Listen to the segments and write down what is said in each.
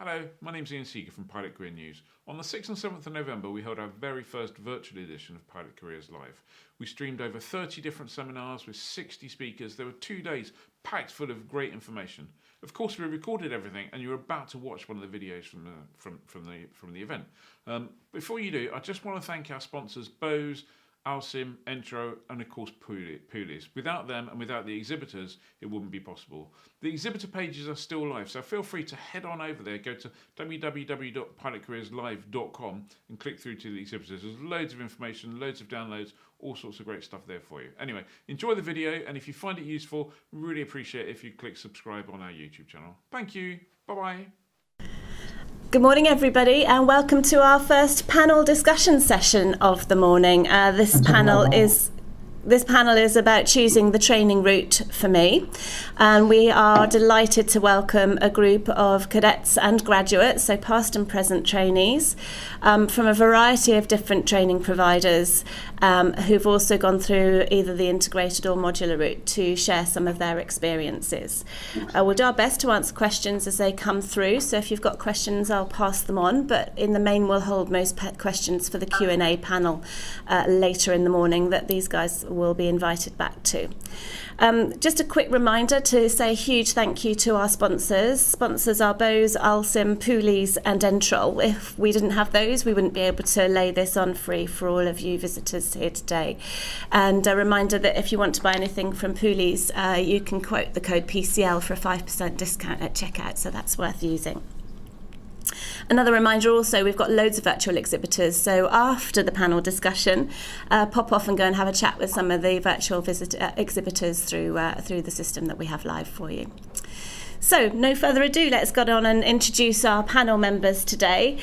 Hello, my name's Ian Seeger from Pilot Career News. On the 6th and 7th of November, we held our very first virtual edition of Pilot Careers Live. We streamed over 30 different seminars with 60 speakers. There were 2 days packed full of great information. Of course, we recorded everything, and you're about to watch one of the videos from the event. Before you do, I just want to thank our sponsors, Bose, Alsim, Entro, and of course Poolies. Without them and without the exhibitors, it wouldn't be possible. The exhibitor pages are still live, so feel free to head on over there, go to www.pilotcareerslive.com and click through to the exhibitors. There's loads of information, loads of downloads, all sorts of great stuff there for you. Anyway, enjoy the video, and if you find it useful, really appreciate it if you click subscribe on our YouTube channel. Thank you. Bye-bye. Good morning, everybody, and welcome to our first panel discussion session of the morning. This panel is about choosing the training route for me, and we are delighted to welcome a group of cadets and graduates, so past and present trainees, from a variety of different training providers who've also gone through either the integrated or modular route to share some of their experiences. We'll do our best to answer questions as they come through, so if you've got questions, I'll pass them on, but in the main we'll hold most questions for the Q&A panel later in the morning that these guys will be invited back to. Just a quick reminder to say a huge thank you to our sponsors. Sponsors are Bose, Alsim, Poolies and Entrol. If we didn't have those, we wouldn't be able to lay this on free for all of you visitors here today. And a reminder that if you want to buy anything from Poolies, you can quote the code PCL for a 5% discount at checkout, so that's worth using. Another reminder also, we've got loads of virtual exhibitors, so after the panel discussion, pop off and go and have a chat with some of the virtual exhibitors through the system that we have live for you. So, no further ado, let's get on and introduce our panel members today.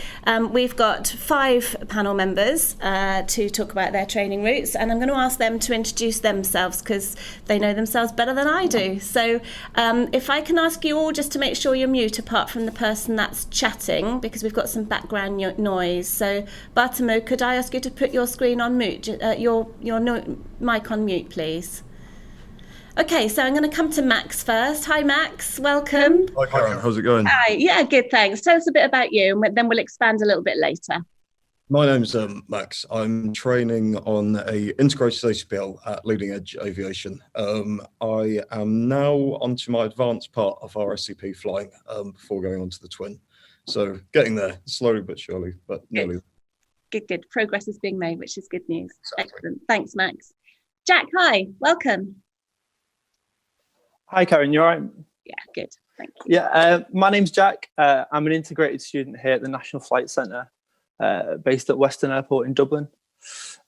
We've got 5 panel members to talk about their training routes, and I'm going to ask them to introduce themselves because they know themselves better than I do. So, if I can ask you all just to make sure you're mute apart from the person that's chatting, because we've got some background noise. So, Bartamo, could I ask you to put your screen on mute, your mic on mute, please? Okay, so I'm going to come to Max first. Hi, Max. Welcome. Hi, Karen. How's it going? Hi. Yeah, good, thanks. Tell us a bit about you, and then we'll expand a little bit later. My name's Max. I'm training on a integrated ACPL at Leading Edge Aviation. I am now onto my advanced part of our SCP flying before going on to the twin. So getting there, slowly but surely, but nearly. Good. Progress is being made, which is good news. Exactly. Excellent. Thanks, Max. Jack, hi. Welcome. Hi, Karen, you all right? Yeah, good, thank you. Yeah, my name's Jack. I'm an integrated student here at the National Flight Centre, based at Western Airport in Dublin.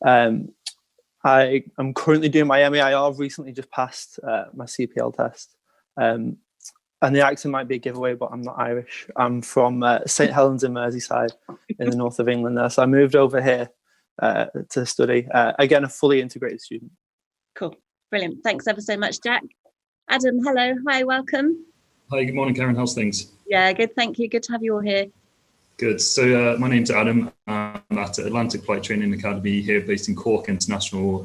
I am currently doing my MEIR. I've recently just passed my CPL test. And the accent might be a giveaway, but I'm not Irish. I'm from St Helens in Merseyside in the north of England there. So I moved over here to study. Again, a fully integrated student. Cool, brilliant. Thanks ever so much, Jack. Adam, hello. Hi, welcome. Hi, good morning, Karen. How's things? Yeah, good. Thank you. Good to have you all here. Good. So my name's Adam. I'm at Atlantic Flight Training Academy here based in Cork International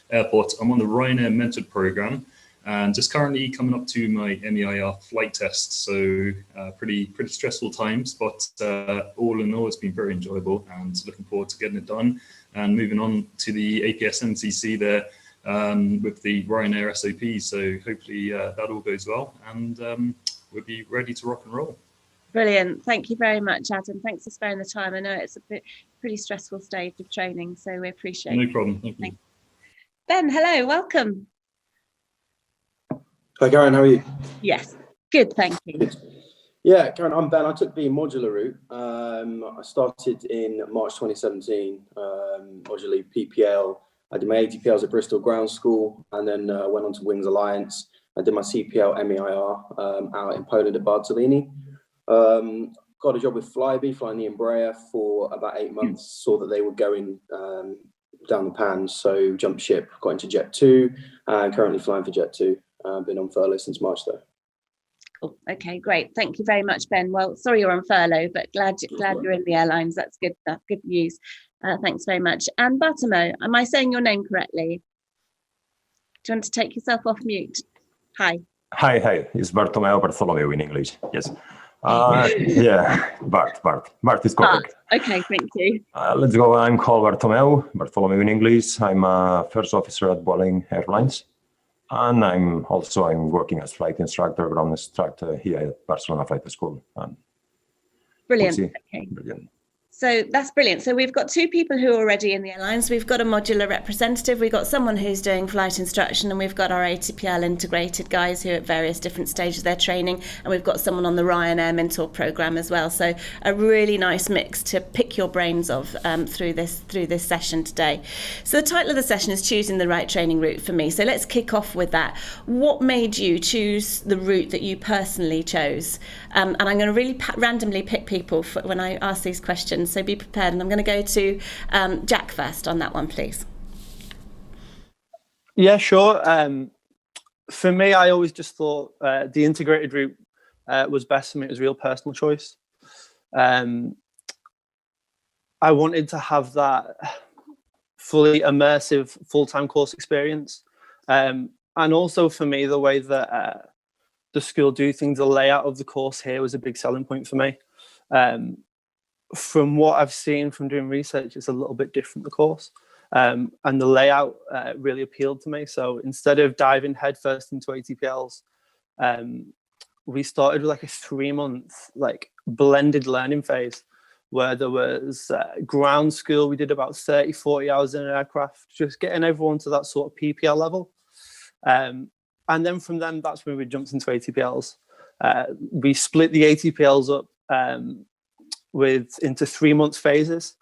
Airport. I'm on the Ryanair Mentored Programme and just currently coming up to my MEIR flight test. So pretty stressful times, but all in all, it's been very enjoyable and looking forward to getting it done and moving on to the APS NCC there. With the Ryanair SOP, so hopefully that all goes well and we'll be ready to rock and roll. Brilliant. Thank you very much, Adam. Thanks for sparing the time. I know it's a pretty stressful stage of training, so we appreciate it. No problem. Thank you. Ben, hello. Welcome. Hi, Karen. How are you? Yes. Good, thank you. Good. Yeah, Karen, I'm Ben. I took the modular route. I started in March 2017, modularly PPL. I did my ATPLs at Bristol Ground School and then went on to Wings Alliance. I did my CPL MEIR out in Poland at Bartolini. Got a job with Flybe, flying the Embraer for about 8 months. Saw that they were going down the pan, so jumped ship, got into Jet 2, and currently flying for Jet 2. Been on furlough since March though. Cool. Okay, great. Thank you very much, Ben. Well, sorry you're on furlough, but glad you're in the airlines. That's good. That's good news. Thanks very much. And Bartamo, am I saying your name correctly? Do you want to take yourself off mute? Hi. Hi. It's Bartolomeo in English. Yes. Yeah, Bart is correct. Okay, thank you. Let's go. I'm called Bartholomew in English. I'm a first officer at Boeing Airlines. And I'm working as flight instructor, ground instructor here at Barcelona Flight School. And Brilliant. we'll Okay. Brilliant. So that's brilliant. So we've got two people who are already in the airlines. We've got a modular representative. We've got someone who's doing flight instruction, and we've got our ATPL integrated guys who are at various different stages of their training. And we've got someone on the Ryanair mentor program as well. So a really nice mix to pick your brains of through this session today. So the title of the session is Choosing the Right Training Route for Me. So let's kick off with that. What made you choose the route that you personally chose? And I'm going to really randomly pick people when I ask these questions. So be prepared, and I'm going to go to Jack first on that one, please. Yeah, sure. For me, I always just thought the integrated route was best for me. It was a real personal choice. I wanted to have that fully immersive full-time course experience. And also for me, the way that the school do things, the layout of the course here was a big selling point for me. From what I've seen from doing research, it's a little bit different, the course. And the layout really appealed to me. So instead of diving headfirst into ATPLs, we started with like a 3-month like blended learning phase where there was ground school. We did about 30, 40 hours in an aircraft, just getting everyone to that sort of PPL level. And then from then, that's when we jumped into ATPLs. We split the ATPLs up into 3-month phases.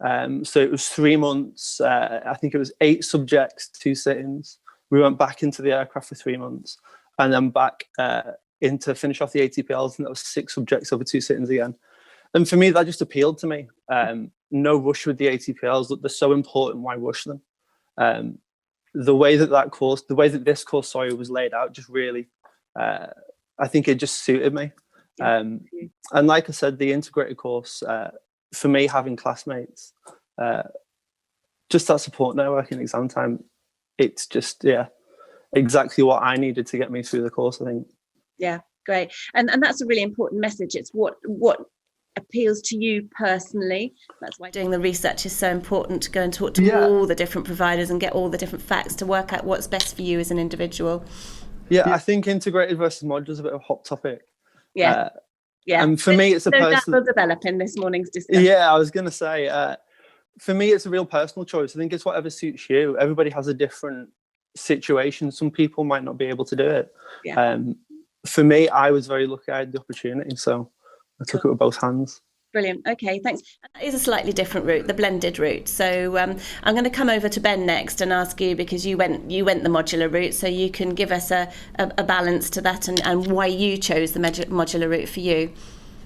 So it was 3 months, I think it was 8 subjects, 2 sit-ins. We went back into the aircraft for 3 months and then back in to finish off the ATPLs, and that was 6 subjects over 2 sit-ins again. And for me, that just appealed to me. No rush with the ATPLs. Look, they're so important, why rush them? The way that this course was laid out just really, I think it just suited me. And like I said, the integrated course, for me, having classmates, just that support network in exam time, it's just, exactly what I needed to get me through the course, I think. Yeah, great. And that's a really important message. It's what appeals to you personally. That's why doing the research is so important, to go and talk to all the different providers and get all the different facts to work out what's best for you as an individual. Yeah, I think integrated versus modular is a bit of a hot topic. Yeah. And for me, it's a personal. That will develop in this morning's discussion. Yeah, I was going to say, for me, it's a real personal choice. I think it's whatever suits you. Everybody has a different situation. Some people might not be able to do it. Yeah. For me, I was very lucky. I had the opportunity, so I took it with both hands. Brilliant. Okay, thanks. That is a slightly different route, the blended route. So I'm going to come over to Ben next and ask you, because you went the modular route, so you can give us a balance to that and why you chose the modular route for you.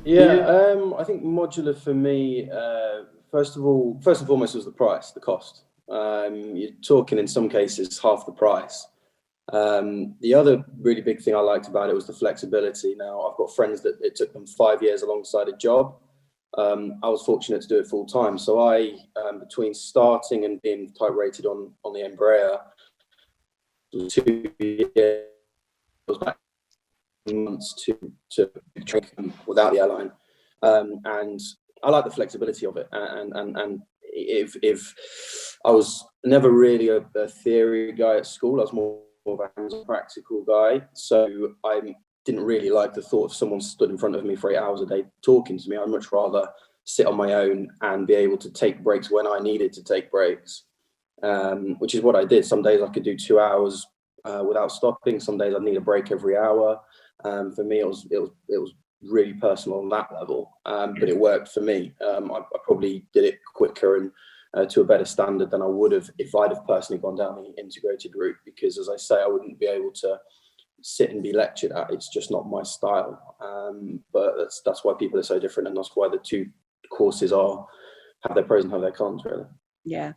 Yeah, I think modular for me, first and foremost, was the cost. You're talking in some cases half the price. The other really big thing I liked about it was the flexibility. Now, I've got friends that it took them 5 years alongside a job. I was fortunate to do it full time. So I, between starting and being type rated on the Embraer, 2 years, was back months to train without the airline. And I like the flexibility of it. And if I was never really a theory guy at school, I was more of a hands-on practical guy. So I didn't really like the thought of someone stood in front of me for 8 hours a day talking to me. I'd much rather sit on my own and be able to take breaks when I needed to take breaks, which is what I did. Some days I could do 2 hours without stopping. Some days I'd need a break every hour. For me, it was really personal on that level, but it worked for me. I probably did it quicker and to a better standard than I would have if I'd have personally gone down the integrated route, because, as I say, I wouldn't be able to sit and be lectured at. It's just not my style. But that's why people are so different, and that's why the two courses have their pros and have their cons, really. Yeah,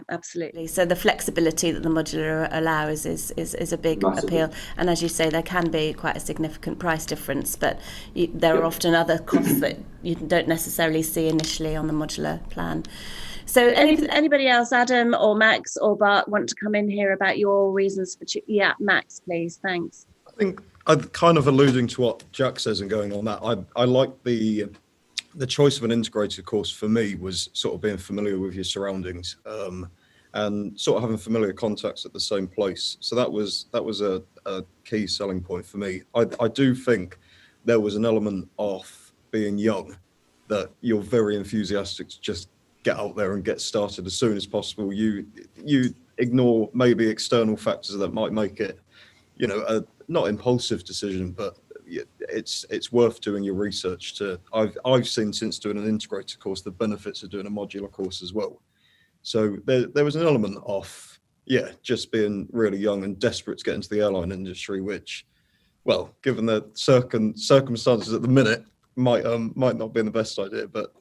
absolutely. So the flexibility that the modular allows is a big appeal. And as you say, there can be quite a significant price difference, but there are often other costs that you don't necessarily see initially on the modular plan. So anybody else, Adam or Max or Bart, want to come in here about your reasons for Max, please. Thanks. I think kind of alluding to what Jack says and going on that, I like the choice of an integrated course. For me, was sort of being familiar with your surroundings, and sort of having familiar contacts at the same place. So that was a key selling point for me. I do think there was an element of being young that you're very enthusiastic to just get out there and get started as soon as possible. You ignore maybe external factors that might make it, a not impulsive decision, but it's worth doing your research. I've seen, since doing an integrated course, the benefits of doing a modular course as well. So there was an element of just being really young and desperate to get into the airline industry, which, well, given the circumstances at the minute, might not be the best idea. But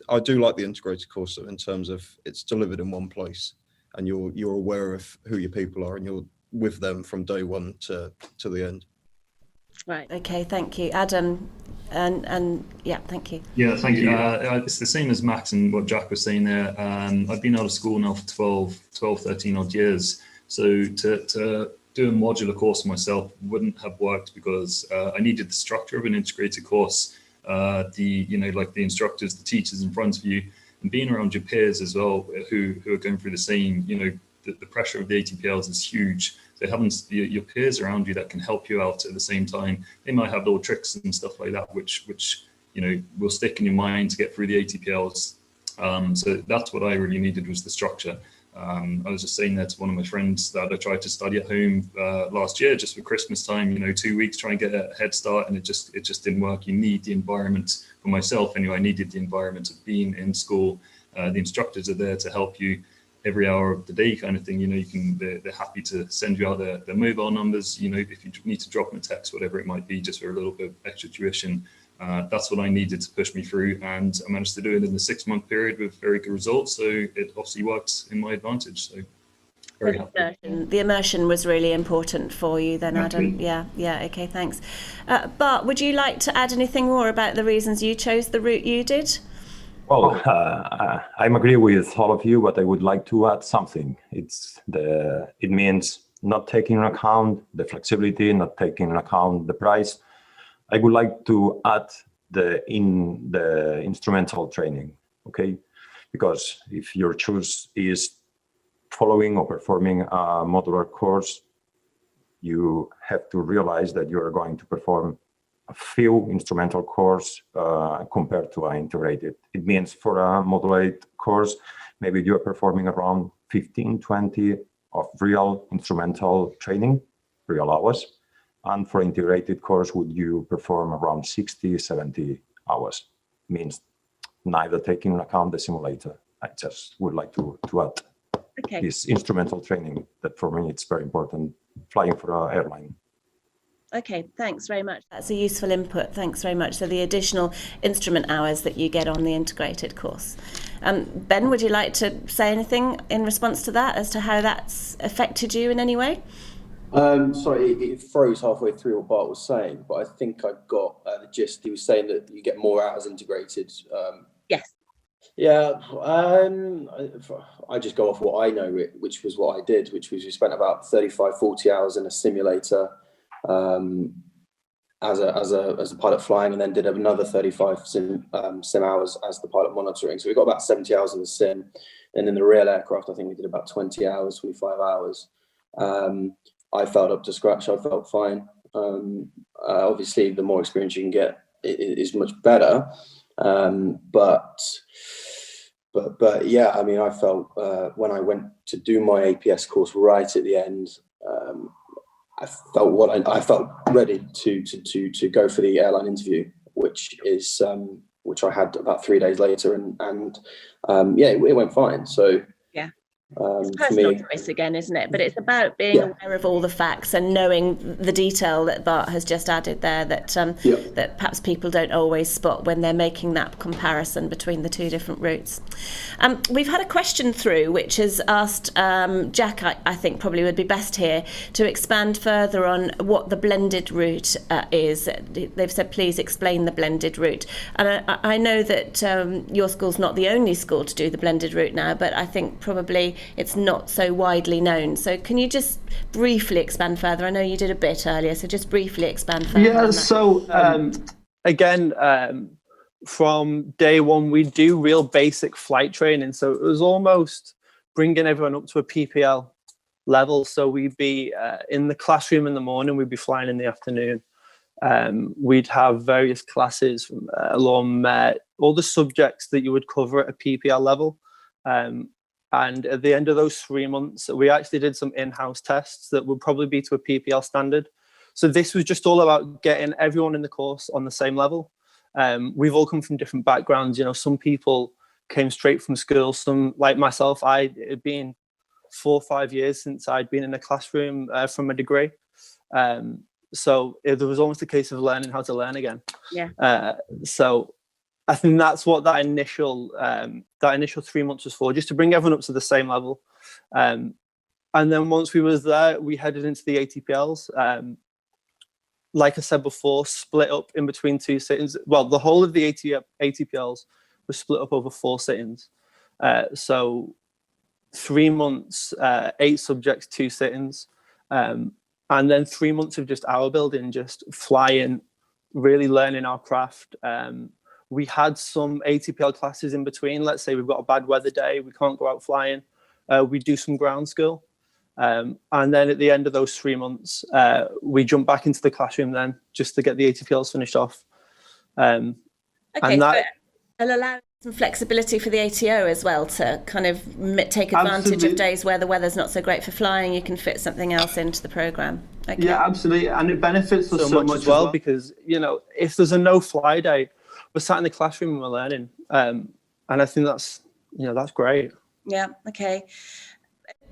I do like the integrated course in terms of it's delivered in one place, and you're aware of who your people are, and you're with them from day one to the end. Right. Okay. Thank you, Adam. And thank you. Yeah, thank you. It's the same as Max and what Jack was saying there. I've been out of school now for 13 odd years. So to do a modular course myself wouldn't have worked, because I needed the structure of an integrated course, like the instructors, the teachers in front of you, and being around your peers as well, who are going through the same, the pressure of the ATPLs is huge. So having your peers around you that can help you out at the same time, they might have little tricks and stuff like that, which will stick in your mind to get through the ATPLs. So that's what I really needed, was the structure. I was just saying that to one of my friends that I tried to study at home last year, just for Christmas time, 2 weeks, try and get a head start, and it just didn't work. You need the environment. For myself anyway, I needed the environment of being in school. The instructors are there to help you every hour of the day, kind of thing. They're happy to send you out their mobile numbers, if you need to drop them a text, whatever it might be, just for a little bit of extra tuition. That's what I needed to push me through, and I managed to do it in the 6-month period with very good results. So it obviously worked in my advantage. So very happy. The immersion was really important for you then, Adam. Yeah. Okay, thanks. Bart, would you like to add anything more about the reasons you chose the route you did? Well, I agree with all of you, but I would like to add something. It means not taking into account the flexibility, not taking into account the price. I would like to add the instrumental training, okay? Because if your choice is following or performing a modular course, you have to realize that you are going to perform a few instrumental course compared to an integrated. It means for a modular course, maybe you're performing around 15, 20 of real instrumental training, real hours. And for integrated course, would you perform around 60, 70 hours? Means neither taking into account the simulator. I just would like to add this instrumental training that for me it's very important, flying for an airline. Okay, thanks very much. That's a useful input. Thanks very much. So the additional instrument hours that you get on the integrated course. Ben, would you like to say anything in response to that as to how that's affected you in any way? Sorry, it froze halfway through what Bart was saying, but I think I got the gist. He was saying that you get more hours integrated. Yes. Yeah, I just go off what I know, which was what I did, which was we spent about 35, 40 hours in a simulator as a pilot flying, and then did another 35 sim hours as the pilot monitoring. So we got about 70 hours in the sim, and in the real aircraft, I think we did about 20 hours, 25 hours. I felt up to scratch. I felt fine. Obviously, the more experience you can get, it is much better. But yeah, I mean, I felt when I went to do my APS course right at the end, I felt ready to go for the airline interview, which I had about 3 days later, and it went fine. So. It's personal choice again, isn't it? But it's about being aware of all the facts and knowing the detail that Bart has just added there that that perhaps people don't always spot when they're making that comparison between the two different routes. We've had a question through which has asked Jack, I think probably would be best here, to expand further on what the blended route is. They've said, please explain the blended route. And I know that your school's not the only school to do the blended route now, but I think probably it's not so widely known. So can you just briefly expand further? I know you did a bit earlier, so just briefly expand further. Yeah, so again, from day one, we do real basic flight training. So it was almost bringing everyone up to a PPL level. So we'd be in the classroom in the morning, we'd be flying in the afternoon. We'd have various classes along all the subjects that you would cover at a PPL level. And at the end of those 3 months, we actually did some in-house tests that would probably be to a PPL standard. So this was just all about getting everyone in the course on the same level. We've all come from different backgrounds. You know, some people came straight from school. Some, like myself, it had been 4 or 5 years since I'd been in a classroom from a degree. So there was almost a case of learning how to learn again. Yeah. So I think that's what that initial 3 months was for, just to bring everyone up to the same level. And then once we was there, we headed into the ATPLs. Like I said before, split up in between 2 sittings. Well, the whole of the ATPLs was split up over 4 sittings. So 3 months, 8 subjects, 2 sittings. And then 3 months of just hour building, just flying, really learning our craft. We had some ATPL classes in between. Let's say we've got a bad weather day, we can't go out flying. We do some ground school. And then at the end of those 3 months, we jump back into the classroom then just to get the ATPLs finished off. Okay, and that, so it'll allow some flexibility for the ATO as well to kind of take advantage of days where the weather's not so great for flying. You can fit something else into the programme. Okay. Yeah, absolutely. And it benefits us so much as well because, you know, if there's a no-fly day, we're sat in the classroom and we're learning. And I think that's, you know, that's great. Yeah, okay.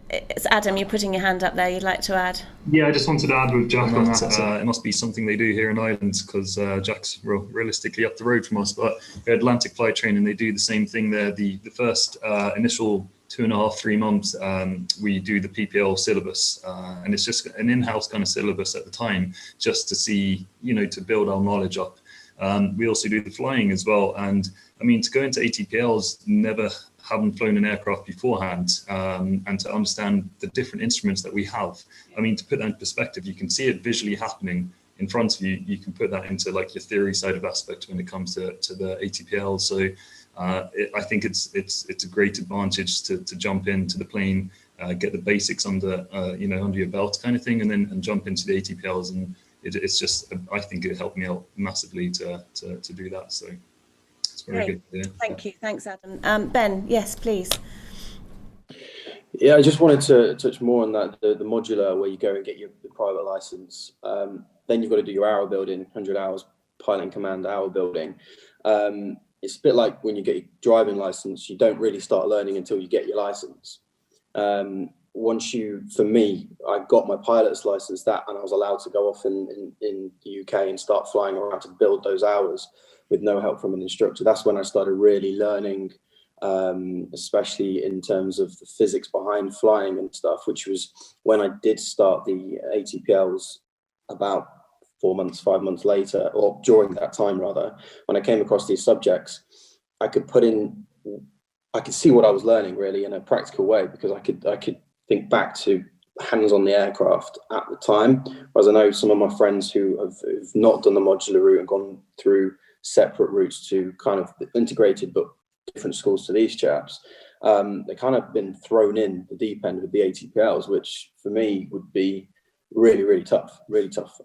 It's Adam, you're putting your hand up there. You'd like to add? Yeah, I just wanted to add with Jack on that. It must be something they do here in Ireland because Jack's realistically up the road from us. But Atlantic Flight Training, they do the same thing there. The first initial 2.5, 3 months, we do the PPL syllabus, and it's just an in-house kind of syllabus at the time, just to see, you know, to build our knowledge up. We also do the flying as well, and I mean, to go into ATPLs, never having flown an aircraft beforehand, and to understand the different instruments that we have. I mean, to put that in perspective, you can see it visually happening in front of you. You can put that into like your theory side of aspect when it comes to the ATPL. So I think it's a great advantage to jump into the plane, get the basics under under your belt kind of thing, and jump into the ATPLs. And it's just, I think it helped me out massively to do that. So it's very good. Yeah. Thank you. Thanks, Adam. Ben, yes, please. Yeah, I just wanted to touch more on that, the modular where you go and get your private license. Then you've got to do your hour building, 100 hours pilot and command hour building. It's a bit like when you get your driving license, you don't really start learning until you get your license. For me, I got my pilot's license and I was allowed to go off in the UK and start flying around to build those hours with no help from an instructor. That's when I started really learning, especially in terms of the physics behind flying and stuff, which was when I did start the ATPLs about 4 months, 5 months later, or during that time rather, when I came across these subjects, I could see what I was learning really in a practical way, because I could think back to hands on the aircraft at the time. Whereas I know some of my friends who have not done the modular route and gone through separate routes to kind of integrated but different schools to these chaps, they kind of been thrown in the deep end with the ATPLs, which for me would be really tough, because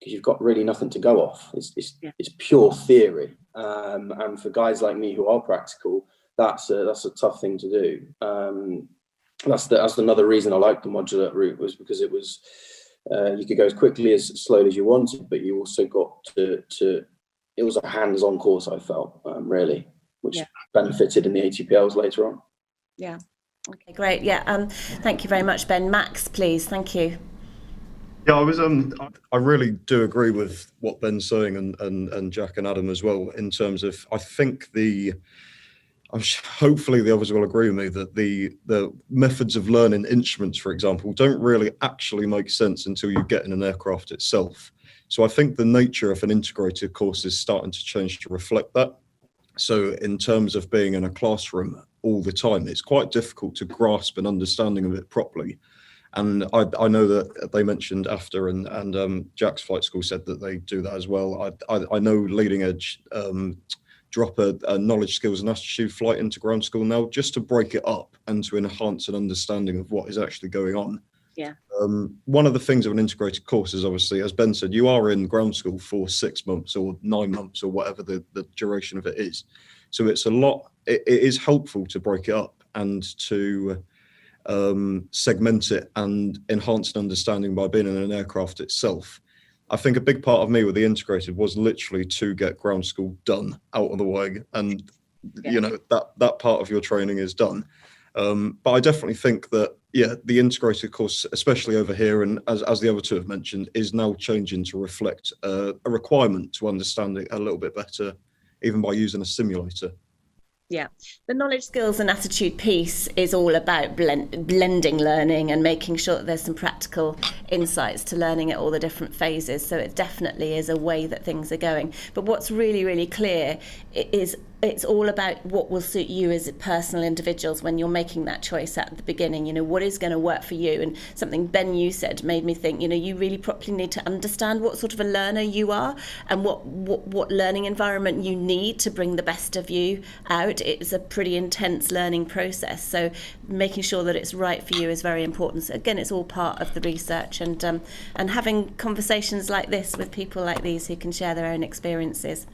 you've got really nothing to go off. It's pure theory, and for guys like me who are practical, that's a tough thing to do. That's another reason I liked the modular route, was because it was you could go as quickly as slowly as you wanted, but you also got to it was a hands-on course, I felt, really, which benefited in the ATPLs later on. Yeah. Okay, great. Yeah. Thank you very much, Ben. Max, please. Thank you. Yeah, I really do agree with what Ben's saying, and Jack and Adam as well, in terms of, I think hopefully the others will agree with me that the methods of learning instruments, for example, don't really actually make sense until you get in an aircraft itself. So I think the nature of an integrated course is starting to change to reflect that. So in terms of being in a classroom, all the time. It's quite difficult to grasp an understanding of it properly. And I know that they mentioned after, and Jack's flight school said that they do that as well. I know Leading Edge drop a knowledge, skills and attitude flight into ground school now, just to break it up and to enhance an understanding of what is actually going on. Yeah. One of the things of an integrated course is, obviously, as Ben said, you are in ground school for 6 months or 9 months or whatever the duration of it is. So it's a lot. It is helpful to break it up and to segment it and enhance an understanding by being in an aircraft itself. I think a big part of me with the integrated was literally to get ground school done, out of the way, and you know, that part of your training is done. But I definitely think that, yeah, the integrated course, especially over here, and as the other two have mentioned, is now changing to reflect a requirement to understand it a little bit better, even by using a simulator. Yeah, the knowledge, skills and attitude piece is all about blending learning and making sure that there's some practical insights to learning at all the different phases. So it definitely is a way that things are going. But what's really, really clear is it's all about what will suit you as personal individuals when you're making that choice at the beginning. You know, what is going to work for you? And something, Ben, you said made me think, you know, you really properly need to understand what sort of a learner you are and what learning environment you need to bring the best of you out. It's a pretty intense learning process. So making sure that it's right for you is very important. So again, it's all part of the research and having conversations like this with people like these who can share their own experiences.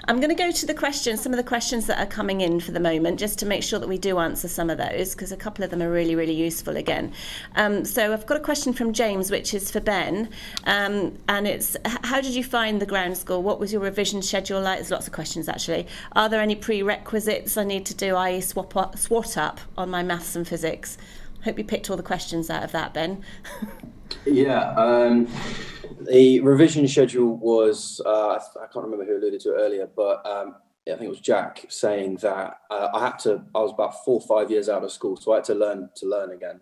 I'm going to go to the questions, some of the questions that are coming in for the moment, just to make sure that we do answer some of those, because a couple of them are really, really useful again. So I've got a question from James, which is for Ben, and it's, how did you find the ground school? What was your revision schedule like? There's lots of questions, actually. Are there any prerequisites I need to do, i.e. SWAT up on my maths and physics? Hope you picked all the questions out of that, Ben. Yeah, the revision schedule was, I can't remember who alluded to it earlier, but I think it was Jack saying that I was about 4 or 5 years out of school, so I had to learn again.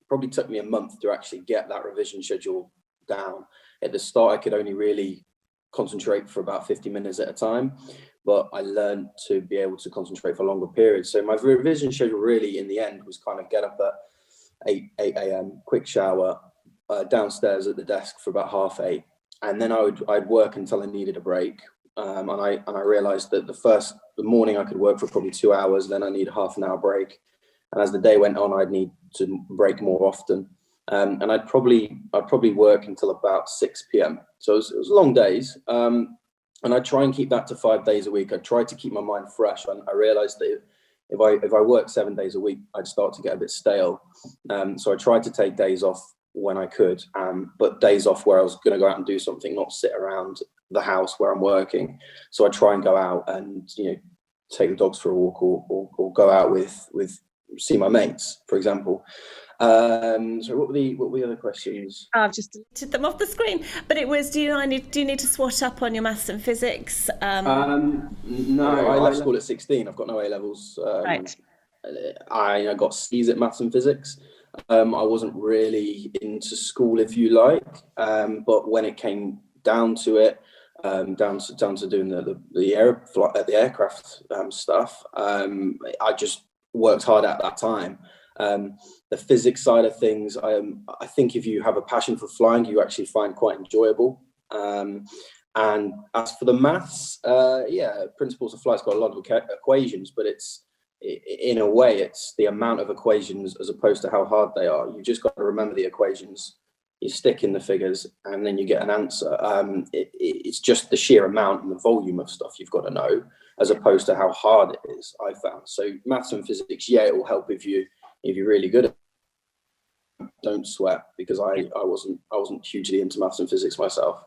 Probably took me a month to actually get that revision schedule down. At the start, I could only really concentrate for about 50 minutes at a time, but I learned to be able to concentrate for longer periods. So my revision schedule really in the end was kind of get up at 8 a.m, quick shower, downstairs at the desk for about 8:30, and then I'd work until I needed a break. And I realized that the morning I could work for probably 2 hours, then I need a half an hour break. And as the day went on, I'd need to break more often. And I'd probably work until about 6 p.m. So it was long days. And I'd try and keep that to 5 days a week. I tried to keep my mind fresh. And I realized that if I worked 7 days a week, I'd start to get a bit stale. So I tried to take days off when I could, but days off where I was going to go out and do something, not sit around the house where I'm working. So I try and go out and, you know, take the dogs for a walk or go out with see my mates, for example. So what were the other questions? I've just deleted them off the screen, but it was, do you need to SWAT up on your maths and physics? No, I left school at 16. I've got no A levels. Right. I got C's at maths and physics. I wasn't really into school, if you like, but when it came down to it, down to doing the aircraft stuff, I just worked hard at that time. The physics side of things, I think if you have a passion for flying, you actually find quite enjoyable. And as for the maths, Principles of Flight's got a lot of equations, but in a way, it's the amount of equations as opposed to how hard they are. You've just got to remember the equations, you stick in the figures, and then you get an answer. It's just the sheer amount and the volume of stuff you've got to know, as opposed to how hard it is, I found. So maths and physics, yeah, it will help if you're really good at it. Don't sweat, because I wasn't hugely into maths and physics myself.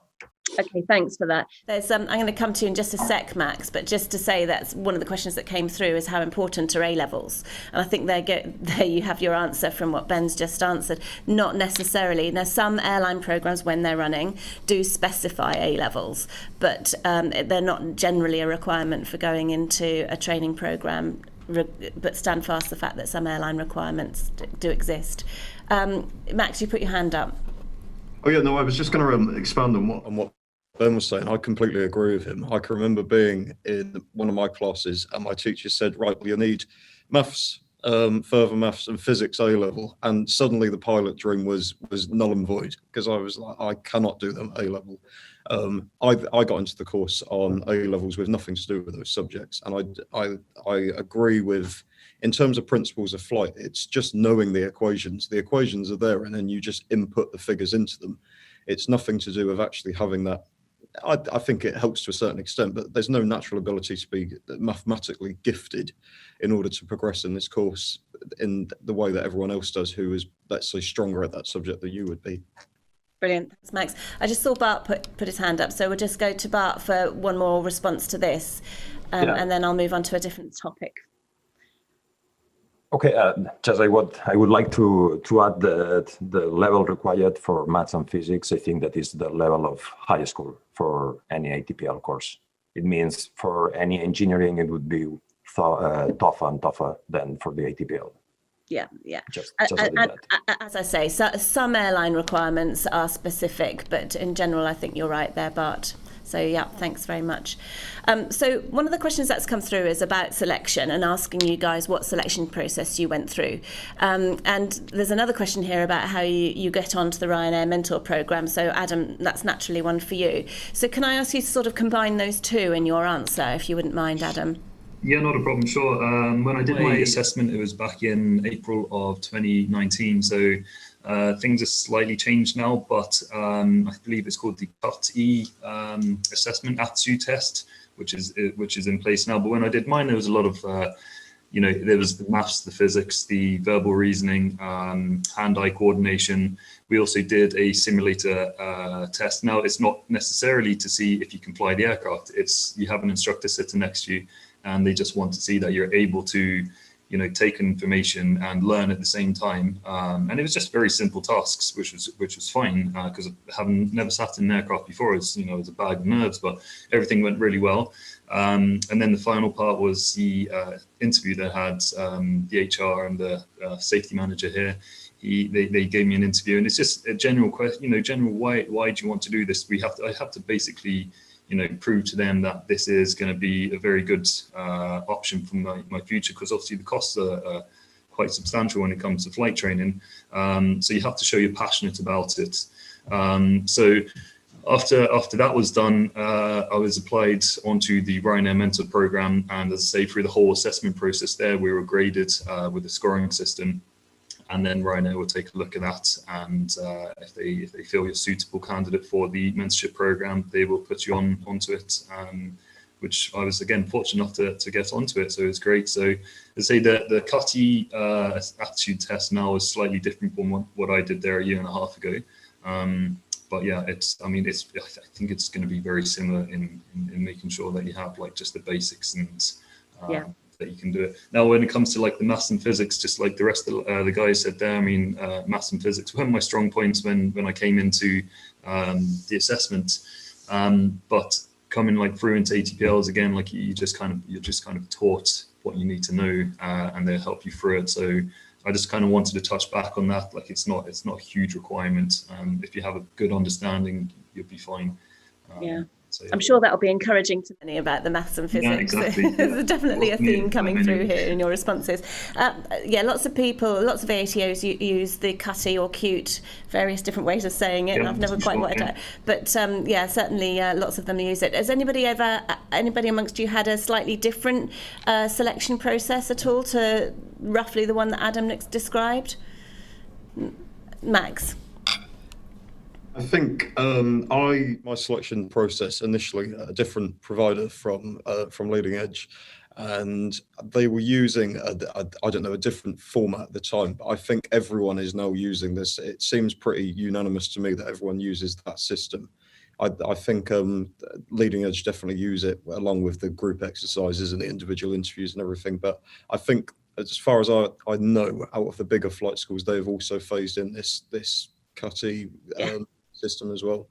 Okay, thanks for that. There's I'm going to come to you in just a sec, Max, but just to say that's one of the questions that came through is how important are A-levels? And I think there you have your answer from what Ben's just answered. Not necessarily. Now, some airline programs, when they're running, do specify A-levels, but they're not generally a requirement for going into a training program, but stand fast the fact that some airline requirements do exist. Max, you put your hand up. Oh yeah, no, I was just going to expand on what Ben was saying. I completely agree with him. I can remember being in one of my classes and my teacher said, right, well, you need maths, further maths and physics A-level, and suddenly the pilot dream was null and void, because I was like, I cannot do them A-level. I got into the course on A-levels with nothing to do with those subjects, and I agree with, in terms of principles of flight, it's just knowing the equations. The equations are there, and then you just input the figures into them. It's nothing to do with actually having that. I think it helps to a certain extent, but there's no natural ability to be mathematically gifted in order to progress in this course in the way that everyone else does who is, let's say, stronger at that subject than you would be. Brilliant. Thanks, Max. I just saw Bart put his hand up, so we'll just go to Bart for one more response to this, and then I'll move on to a different topic. Okay, just I would like to add that the level required for maths and physics, I think that is the level of high school for any ATPL course. It means for any engineering, it would be tougher and tougher than for the ATPL. Yeah. Just as I say, some airline requirements are specific, but in general, I think you're right there, Bart. So yeah, thanks very much. So one of the questions that's come through is about selection and asking you guys what selection process you went through. And there's another question here about how you get onto the Ryanair mentor program. So Adam, that's naturally one for you. So can I ask you to sort of combine those two in your answer, if you wouldn't mind, Adam? Yeah, not a problem, sure. When I did my assessment, it was back in April of 2019. So things have slightly changed now, but I believe it's called the CUT-E assessment aptitude test, which is in place now. But when I did mine, there was a lot of, there was the maths, the physics, the verbal reasoning, hand-eye coordination. We also did a simulator test. Now, it's not necessarily to see if you can fly the aircraft. It's you have an instructor sitting next to you, and they just want to see that you're able to, take information and learn at the same time. And it was just very simple tasks, which was fine, because I never sat in an aircraft before. It was a bag of nerves, but everything went really well. And then the final part was the interview that had the HR and the safety manager here. They gave me an interview, and it's just a general question, why do you want to do this? I have to basically, prove to them that this is going to be a very good option for my future, because obviously the costs are quite substantial when it comes to flight training. So you have to show you're passionate about it. So after that was done, I was applied onto the Ryanair Mentor program, and as I say, through the whole assessment process there, we were graded with a scoring system. And then Ryanair will take a look at that, and if they feel you're a suitable candidate for the mentorship program, they will put you onto it, which I was again fortunate enough to get onto it. So it was great. So I say the CUT-E aptitude test now is slightly different from what I did there a year and a half ago. But yeah, I think it's going to be very similar in making sure that you have like just the basics and that you can do it. Now, when it comes to like the maths and physics, just like the rest of the guys said there, I mean, maths and physics were my strong points when I came into the assessment. But coming like through into ATPLs again, like you're just kind of taught what you need to know, and they help you through it. So I just kind of wanted to touch back on that. Like it's not a huge requirement. If you have a good understanding, you'll be fine. So, I'm sure that'll be encouraging to many about the maths and physics. Yeah, exactly. There's definitely a theme coming through here in your responses. Lots of ATOs use the CUT-E or CUTE, various different ways of saying it, and I've never quite worked out. But certainly lots of them use it. Has anybody amongst you had a slightly different selection process at all to roughly the one that Adam described? Max? I think my selection process initially a different provider from Leading Edge, and they were using a different format at the time. But I think everyone is now using this. It seems pretty unanimous to me that everyone uses that system. I think Leading Edge definitely use it along with the group exercises and the individual interviews and everything. But I think as far as I know, out of the bigger flight schools, they have also phased in this CUT-E system as well.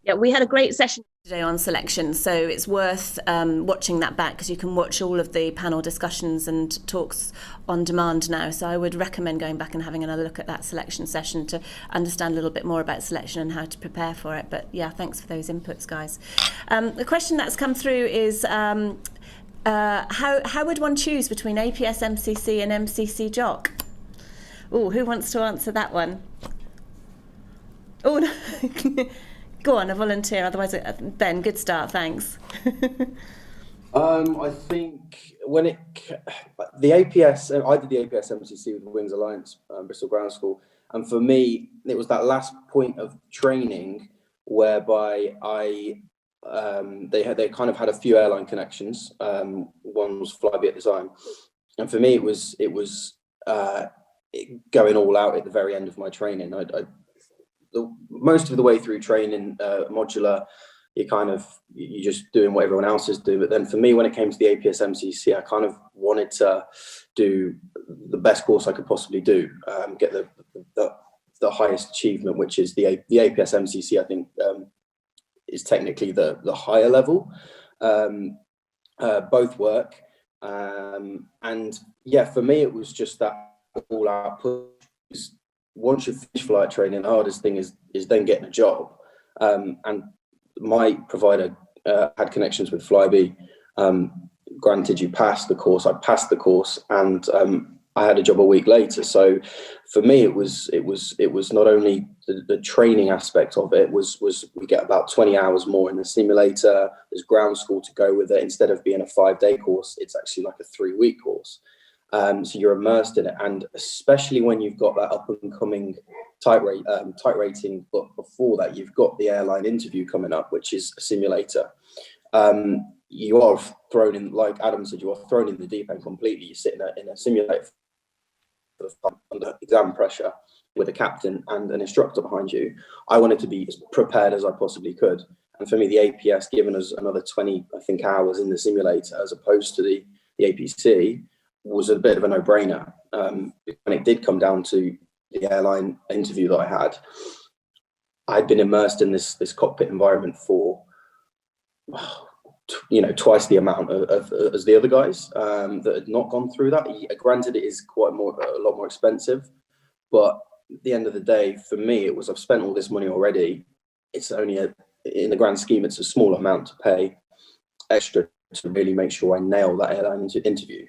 Yeah, we had a great session today on selection, so it's worth watching that back, because you can watch all of the panel discussions and talks on demand now. So I would recommend going back and having another look at that selection session to understand a little bit more about selection and how to prepare for it. But yeah, thanks for those inputs, guys. The question that's come through is how would one choose between APS MCC and MCC Jock? Oh, who wants to answer that one? Oh, no. Go on, a volunteer. Otherwise, Ben, good start. Thanks. I think when the APS, I did the APS MCC with the Wings Alliance, Bristol Ground School, and for me, it was that last point of training whereby they kind of had a few airline connections. One was Flybe at the time, and for me, it was going all out at the very end of my training. Most of the way through training modular, you're just doing what everyone else is doing. But then for me, when it came to the APS MCC, I kind of wanted to do the best course I could possibly do, get the highest achievement, which is the APS MCC. I think is technically the higher level. Both work, and yeah, for me it was just that all out push. Once you finish flight training, the hardest thing is then getting a job. And my provider had connections with Flybe. Granted, you passed the course. I passed the course, and I had a job a week later. So for me, it was not only the training aspect of it. Was we get about 20 hours more in the simulator. There's ground school to go with it. Instead of being a 5-day course, it's actually like a 3-week course. So you're immersed in it, and especially when you've got that up and coming type rating, but before that you've got the airline interview coming up, which is a simulator. You are thrown in, like Adam said, you are thrown in the deep end completely. You sit in a simulator under exam pressure with a captain and an instructor behind you. I wanted to be as prepared as I possibly could, and for me, the APS given us another 20, I think, hours in the simulator as opposed to the APC was a bit of a no-brainer. When it did come down to the airline interview that I had, I'd been immersed in this cockpit environment for, twice the amount as the other guys that had not gone through that. Granted, it is a lot more expensive, but at the end of the day, for me, it was, I've spent all this money already. It's only in the grand scheme, it's a small amount to pay extra to really make sure I nail that airline interview.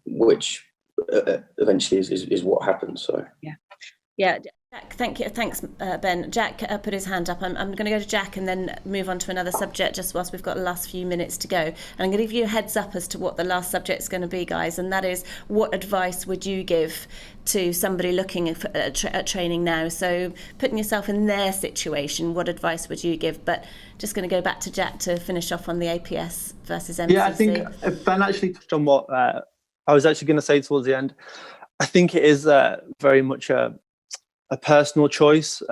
Which eventually is what happened. So yeah. Jack, thank you. Thanks, Ben. Jack put his hand up. I'm going to go to Jack and then move on to another subject just whilst we've got the last few minutes to go. And I'm going to give you a heads up as to what the last subject is going to be, guys. And that is, what advice would you give to somebody looking at training now? So putting yourself in their situation, what advice would you give? But just going to go back to Jack to finish off on the APS versus MCC. Yeah, I think Ben actually touched on what I was actually going to say towards the end. I think it is very much a personal choice.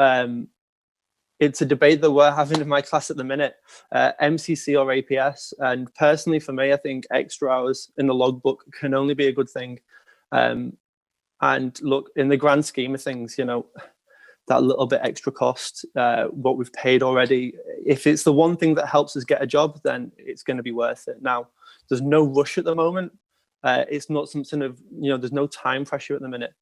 It's a debate that we're having in my class at the minute, MCC or APS. And personally, for me, I think extra hours in the logbook can only be a good thing. And look, in the grand scheme of things, that little bit extra cost, what we've paid already, if it's the one thing that helps us get a job, then it's going to be worth it. Now, there's no rush at the moment. It's not something of, there's no time pressure at the minute.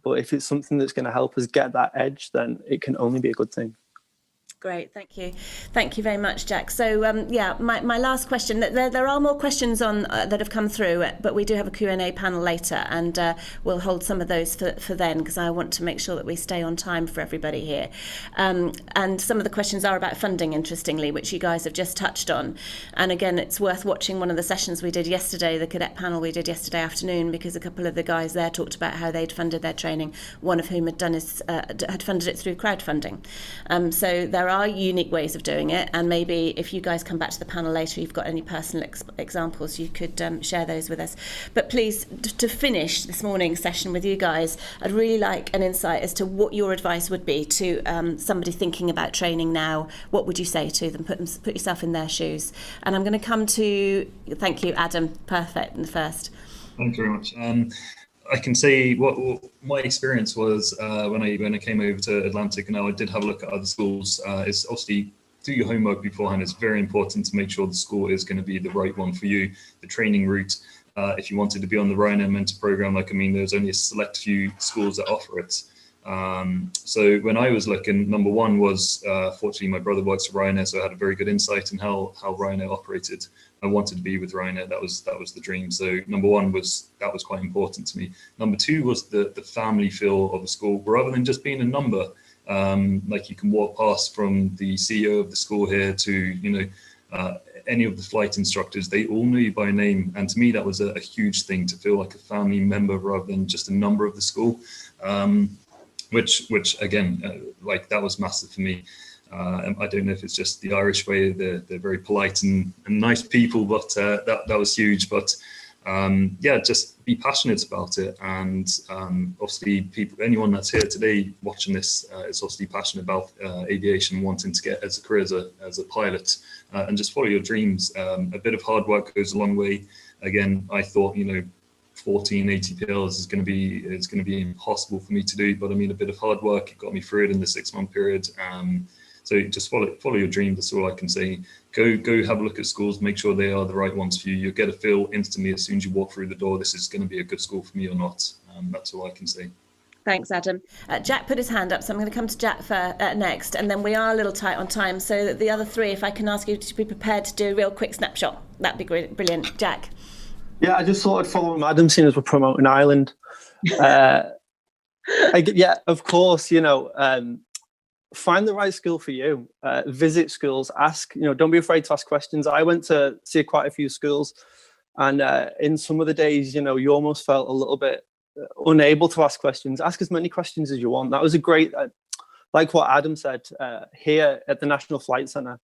But if it's something that's going to help us get that edge, then it can only be a good thing. Great, thank you very much, Jack. So my last question, there are more questions on that have come through, but we do have a Q&A panel later, and we'll hold some of those for then, because I want to make sure that we stay on time for everybody here. And some of the questions are about funding, interestingly, which you guys have just touched on. And again, it's worth watching one of the sessions we did yesterday, the cadet panel we did yesterday afternoon, because a couple of the guys there talked about how they'd funded their training, one of whom had funded it through crowdfunding. So there are unique ways of doing it, and maybe if you guys come back to the panel later, you've got any personal examples, you could share those with us. But please, to finish this morning's session with you guys, I'd really like an insight as to what your advice would be to somebody thinking about training now. What would you say to them? Put yourself in their shoes. And I'm going to come to, thank you, Adam, perfect, in the first. Thank you very much. I can say what my experience was when I came over to Atlantic, and now I did have a look at other schools. Is obviously do your homework beforehand. It's very important to make sure the school is going to be the right one for you. The training route, if you wanted to be on the Ryanair mentor program, there's only a select few schools that offer it. So when I was looking, number one was, fortunately, my brother works for Ryanair, so I had a very good insight in how Ryanair operated. I wanted to be with Ryanair. That was the dream. So number one was quite important to me. Number two was the family feel of the school, rather than just being a number. Like you can walk past from the CEO of the school here to any of the flight instructors. They all know you by name, and to me that was a huge thing, to feel like a family member rather than just a number of the school. Which again, like that was massive for me. I don't know if it's just the Irish way; they're very polite and nice people, but that was huge. But just be passionate about it, and obviously, anyone that's here today watching this is obviously passionate about aviation, wanting to get as a career as a pilot, and just follow your dreams. A bit of hard work goes a long way. Again, I thought 14 ATPLs is going to be impossible for me to do, but I mean, a bit of hard work, it got me through it in the 6-month period. So just follow your dream. That's all I can say. Go have a look at schools, make sure they are the right ones for you. You'll get a feel instantly as soon as you walk through the door, this is going to be a good school for me or not. That's all I can say. Thanks, Adam. Jack put his hand up, so I'm going to come to Jack next, and then we are a little tight on time. So the other three, if I can ask you to be prepared to do a real quick snapshot, that'd be brilliant. Jack. Yeah, I just thought I'd follow Adam, seeing as we're promoting Ireland. Of course, find the right school for you. Visit schools, ask, don't be afraid to ask questions. I went to see quite a few schools, and in some of the days, you almost felt a little bit unable to ask questions. Ask as many questions as you want. That was a great, like what Adam said, here at the National Flight Centre,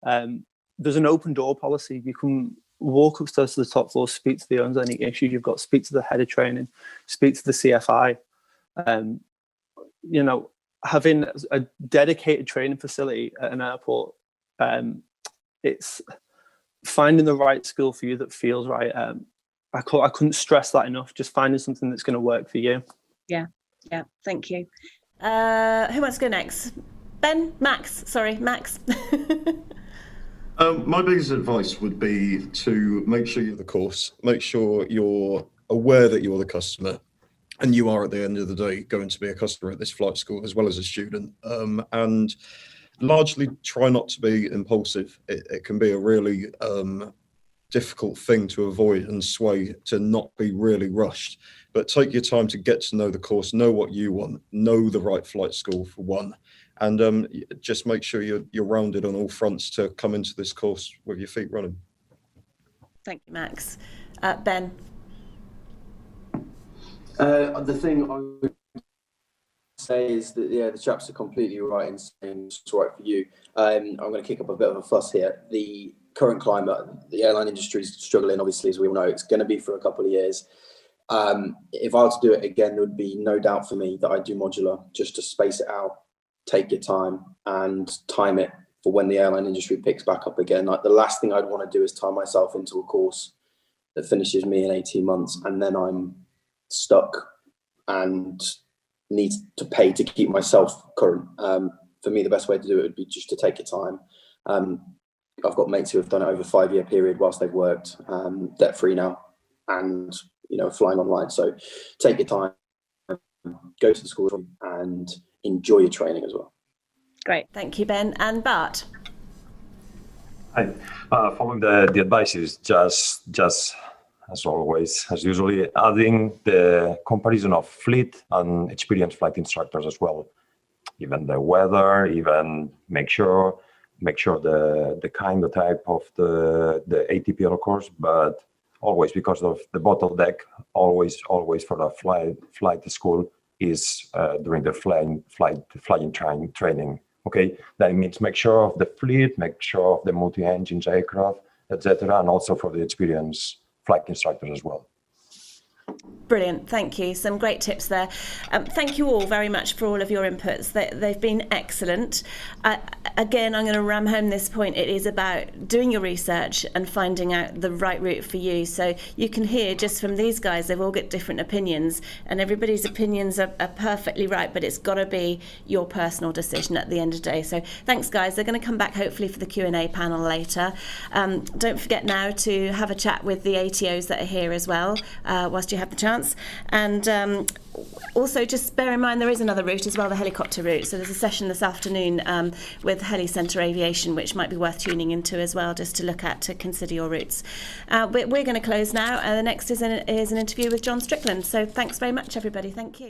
there's an open door policy. You can walk upstairs to the top floor, speak to the owners, any issues you've got, speak to the head of training, speak to the CFI. Having a dedicated training facility at an airport, it's finding the right school for you that feels right. I couldn't stress that enough. Just finding something that's going to work for you. Yeah. Thank you. Who wants to go next? Max. My biggest advice would be to make sure you're the course, make sure you're aware that you're the customer, and you are at the end of the day going to be a customer at this flight school as well as a student, and largely try not to be impulsive. It can be a really difficult thing to avoid and sway to not be really rushed, but take your time to get to know the course, know what you want, know the right flight school for one, and just make sure you're rounded on all fronts to come into this course with your feet running. Thank you, Max. Ben. The thing I would say is that, the chaps are completely right in saying it's right for you. I'm going to kick up a bit of a fuss here. The current climate, the airline industry is struggling, obviously, as we all know. It's going to be for a couple of years. If I were to do it again, there would be no doubt for me that I'd do modular, just to space it out, take your time and time it for when the airline industry picks back up again. Like, the last thing I'd want to do is tie myself into a course that finishes me in 18 months and then I'm stuck and need to pay to keep myself current. For me, the best way to do it would be just to take your time. I've got mates who have done it over a 5-year period whilst they've worked, debt free now, and flying online. So take your time, go to the school and enjoy your training as well. Great, thank you, Ben. And Bart. Hi. Following the advice is just as always, as usually, adding the comparison of fleet and experienced flight instructors as well. Even the weather, even make sure the kind of type of the ATPL course, but always, because of the bottleneck, always for the flight school is during the flying training. Okay, that means make sure of the fleet, make sure of the multi-engines aircraft, etc., and also for the experienced flight instructors as well. Brilliant, thank you. Some great tips there. Thank you all very much for all of your inputs. They've been excellent. Again, I'm going to ram home this point. It is about doing your research and finding out the right route for you. So you can hear just from these guys, they've all got different opinions, and everybody's opinions are perfectly right, but it's got to be your personal decision at the end of the day. So thanks, guys. They're going to come back hopefully for the Q&A panel later. Don't forget now to have a chat with the ATOs that are here as well, whilst you have the chance. And also just bear in mind there is another route as well, the helicopter route. So there's a session this afternoon with Heli Centre Aviation, which might be worth tuning into as well, just to look at, to consider your routes. We're going to close now. The next is an interview with John Strickland. So thanks very much, everybody. Thank you.